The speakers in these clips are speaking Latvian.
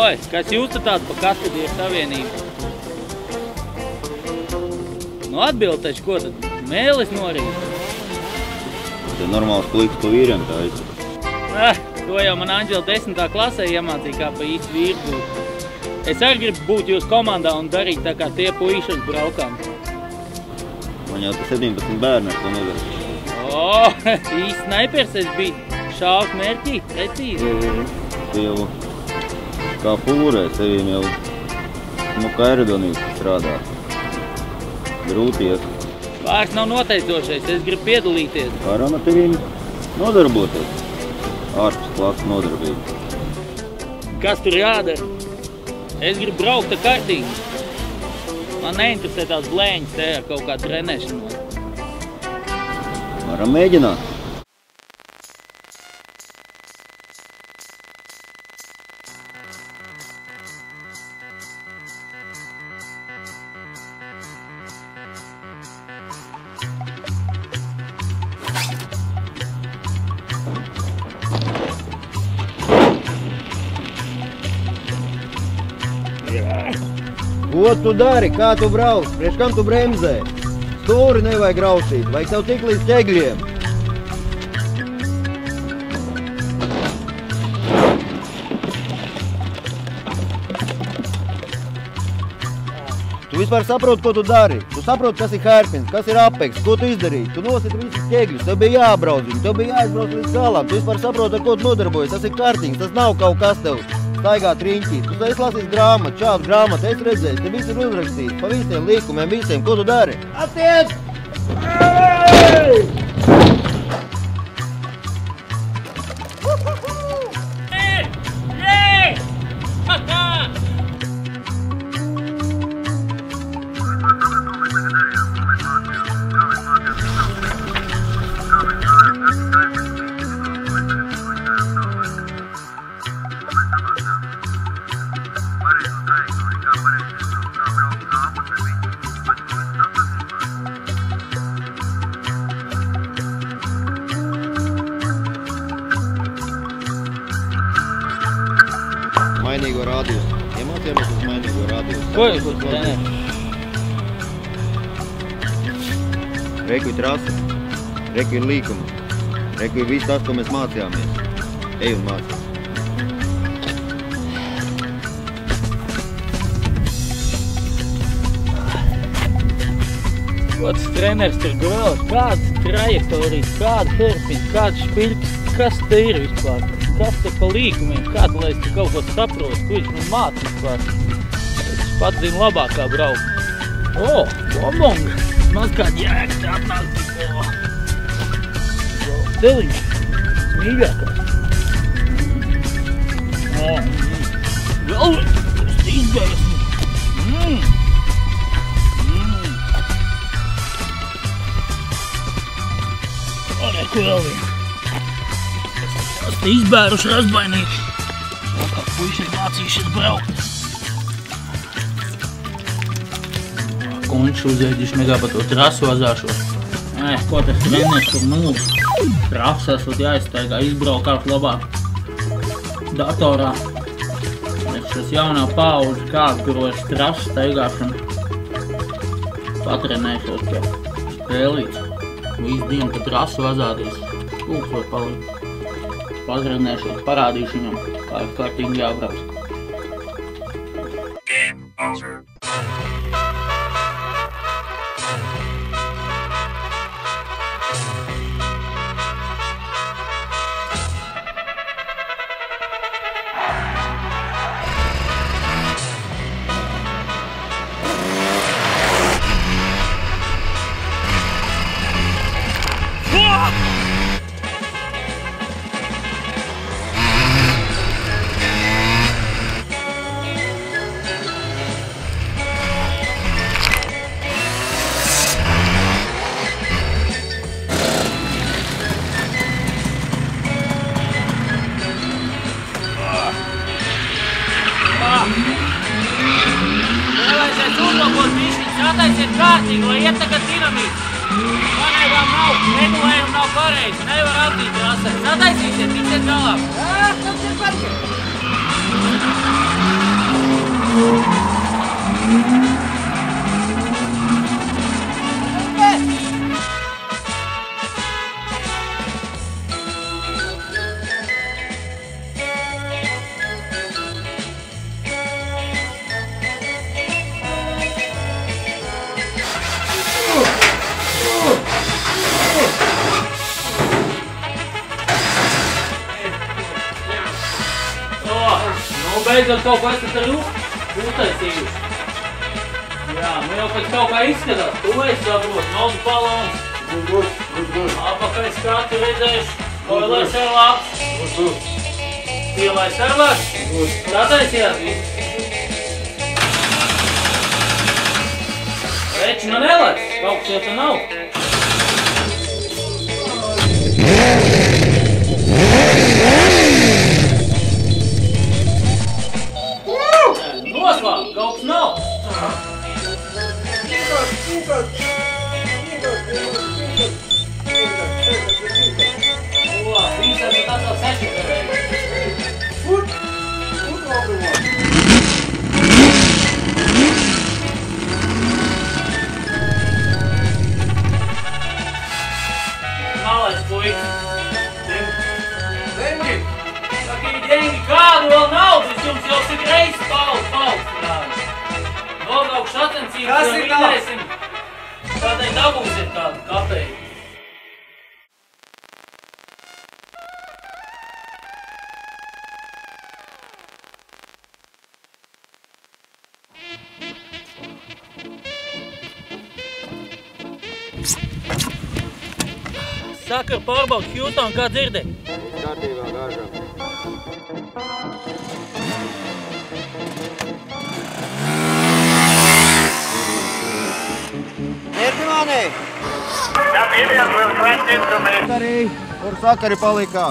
Oi, kas jūs tādu pa Kaskadieru savienību? Nu atbild taču, ko tad? Mēlis norīt? Tas ir normāls puikas pa vīriem tā izsaka. To jau man Anģela 10. klasē iemācīja, kā pa īsti vīri būt. Es arī gribu būt jūs komandā un darīt tā kā tie puiši uz braukām. Man jau tas 17 bērni ar to nevar. Īsti snaipers es biju. Šāvs mērķī, precīzi. Tu jau kā pūrē, sevīm jau kā aerodonīsti strādā. Grūti iet. Vārds nav noteicošais, es gribu piedalīties. Varam ar tevīm nodarboties. Ārpus klases nodarbību. Kas tur jādara? Es gribu braukt ar kartīgu. Man neinteresē tās blēņas te ar kaut kā trenēšanos. Varam mēģināt. Ko tu dari? Kā tu brauc? Priekš kam tu bremzē? Stūri nevajag rausīt, vajag tev tik līdz ķegļiem. Tu vispār saproti, ko tu dari? Tu saproti, kas ir hairpins, kas ir apeks, ko tu izdarīji? Tu nositi visus ķegļus, tev bija jābrauc viņu, tev bija jāizbrauc līdz galam. Tu vispār saproti, ar ko tu nodarbojies, tas ir kartiņas, tas nav kaut kas tev. Staigā triņķī. Tu esi lasījis grāmatu, šādu grāmatu esi redzējis, te viss ir uzrakstīts, pa visiem līkumiem, visiem, ko tu dari? Attiec! Mainīgo rādījusi. Iemācījāmies uz mainīgo rādījusi. Ko jūs uz trenē? Reku ir trasa, reku ir līkuma, reku ir viss tas, ko mēs mācījāmies. Ej un mācās. Kāds treneris tur grauž, kādas trajektorijas, kāda herpiņa, kāda špiļķis, kas te ir vispār? Kas te pa līkumiem, kāda, lai es te kaut ko saprotu, ko viņš man māca vispār? Es pats zinu labāk, kā braukt. Bombonga! Maz kāda jēga te atnāk tikko. Deliņš, mīļākās. Galvi, es te izgaismu. Ko vēl vien? Es te izbēruši razbainīši. Kā puiši ir mācījušies braukt. Končs uzēģiši negā pa to trasu vazāšot. Ko tas treneris tur nūd? Trasas ot jāizstaigā, izbraukāt labāk datorā. Es šas jaunā paudža kākuroši trasu staigāšanu. Patrenēšos pie spēlītes. Visu dienu, kad trasu vazāties, lūksot palikt. Pazrenēšos, parādīšu viņam, kā ir kārtīgi jābrauc. Sataisiet kārtīgi, lai iet tagad dinamīts. Panēgām nav, regulējumi nav pareizi, nevar attīt trasē. Sataisīsiet, tiksiet galā. Tas ir parķi. Beidzot kaut ko esat ar uztaisījuši. Jā, nu jau pēc kaut kā izskatās. Tu esi saprot, nodu balons. Apakaļ skatu redzējuši. Boilers ar labs. Pielais ar labs. Sataisījāt visu. Reči, nu nelaic. Kaut kas jau te nav. Noslāp, kaut kas nav. Visam ir tāds vēl Malais puikas. Dengi. Saki, dengi, kādu vēl naudu? Es jums jau cik reizes paudz. Nobraukšu sacensības, jo vinēsim. Tādēļ dabūsiet kādu kafeju. Sakar, pārbaud Hjūtonu, kā dzirdē? Kārtībā, gāžam. Dzirdi mani? Arī, kur sakari palikā?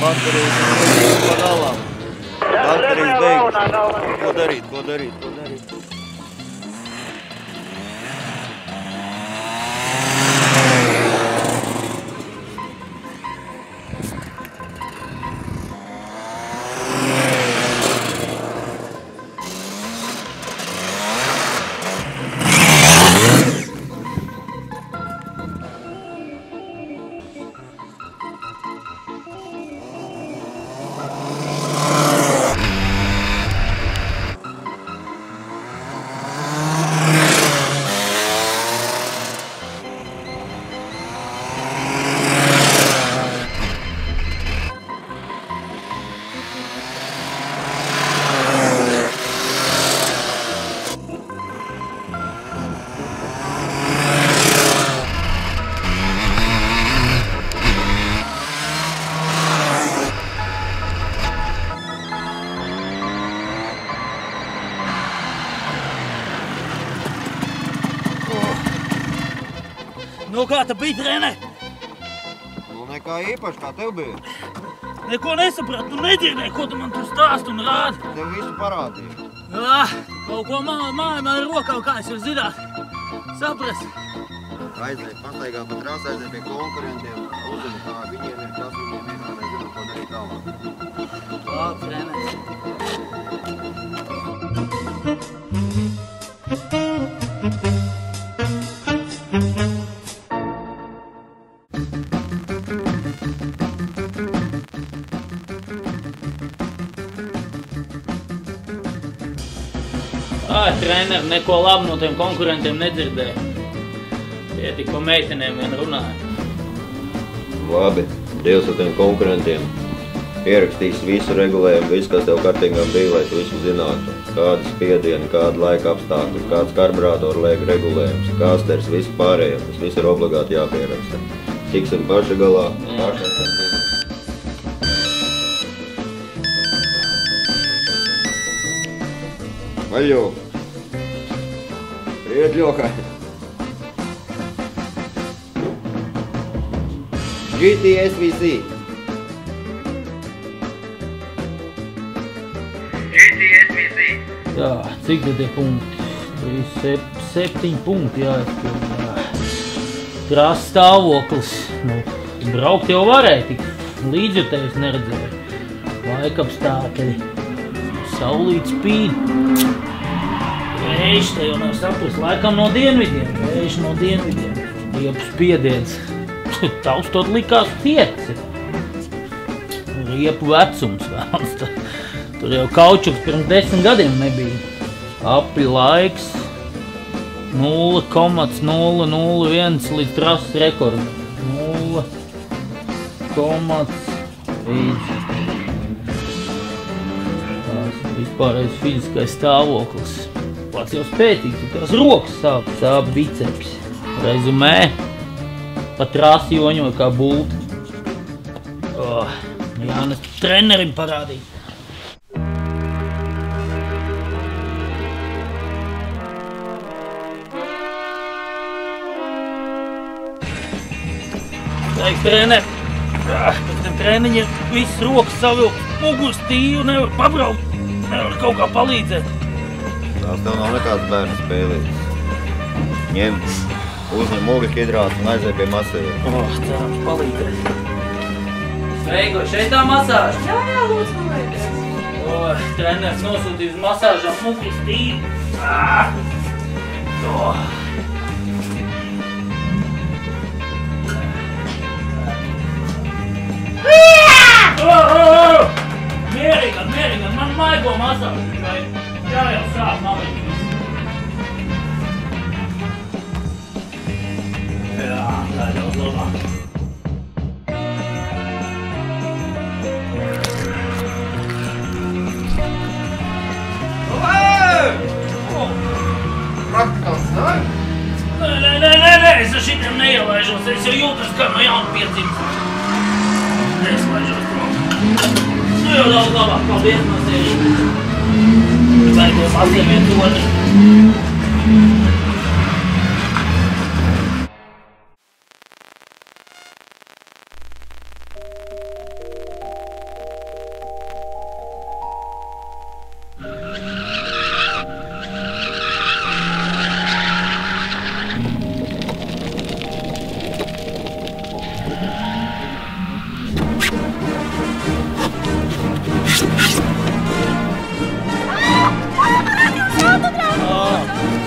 Baterijas padalām. Baterijas beigts. Ko darīt? Nu kā tā bija, trener? Nu nekā īpaši, kā tev bija? Neko nesapratu, tu nedzirdēji, ko tu man tur stāst un rādi. Tev visu parādīju. Jā, kaut ko māja man ir rokā, kā es varu zināt. Saprast. Aiziet, pastaigā pa trasu, aiziet pie konkurentiem, uzzini, kā viņiem ir, kas viņiem ir, un nezinu, ko darīt tālāk. Labi, trener. Trener, neko labu no tiem konkurentiem nedzirdēja. Tie tik pa meitenēm vien runāja. Labi, Dievs ar tiem konkurentiem. Pierakstīs visu regulējumu, visu, kas tev kartingam bija, lai tu visu zinātu. Kāda spiediena, kāda laika apstākļi, kāds karburātoru liek regulējums, kāsters, visu pārējo. Tas viss ir obligāti jāpieraksta. Tiksim paši galā, paši esam pirms. Vaļo! Priet ļokai! GTSVC! Jā, cik tad ir punkti? 7 punkti jāizpild. Krāsts stāvoklis. Nu, braukt jau varēja tik līdzjutējus neredzēju. Laikapstākļi. Saulīt spīd. Vējš te jau nav saprast. Laikam no dienvidiem. Vējš no dienvidiem. Riepu spiediens. Taustot likās pieci. Riepu vecums vēlas. Tur jau kaučuks pirms 10 gadiem nebija. Apli laiks 0,001 līdz trases rekordam. 0,1. Tās vispārējais fiziskais stāvoklis. Pats jau spētīgs, tās rokas sāp biceps. Rezumē, pa trasi joņoja kā bulta. Jānes trenerim parādīt. Teiks, trener, pēc tam treniņiem viss rokas savilkt, muguras tīvi, nevar pabraukt, nevar kaut kā palīdzēt. Tās tev nav nekāds bērnu spēlītas. Ņem, uzņem ogļu hidrātu un aizēj pie masēra. Cerams palīdzēt. Sveigo, šeit tā masāža? Jā, lūdzu, palīdzies. Treneris nosūtīs masāžām muguras tīvi. Mierīgam, man maigo masāžu tikai. Jā, jau sāp malīgi. Jā, tā ir daudz labāk. Praktikants, ne? Nē, es ar šitiem neielaižos, es jau jūtos kā no jauna piedzimts. Neslaižos prom. Nu jau daudz labāk, paldies no sevi. Baigos maziem viens otru.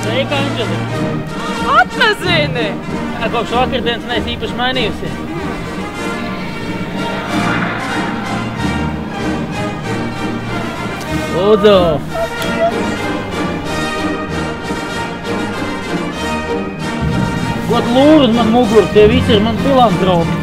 Sveika, Anģelika! Atpazini! Kopš vakardienas neesi īpaši mainījusi. Lūdzu! Ko tu lūri uz man muguru? Tie visi ir man filantropi.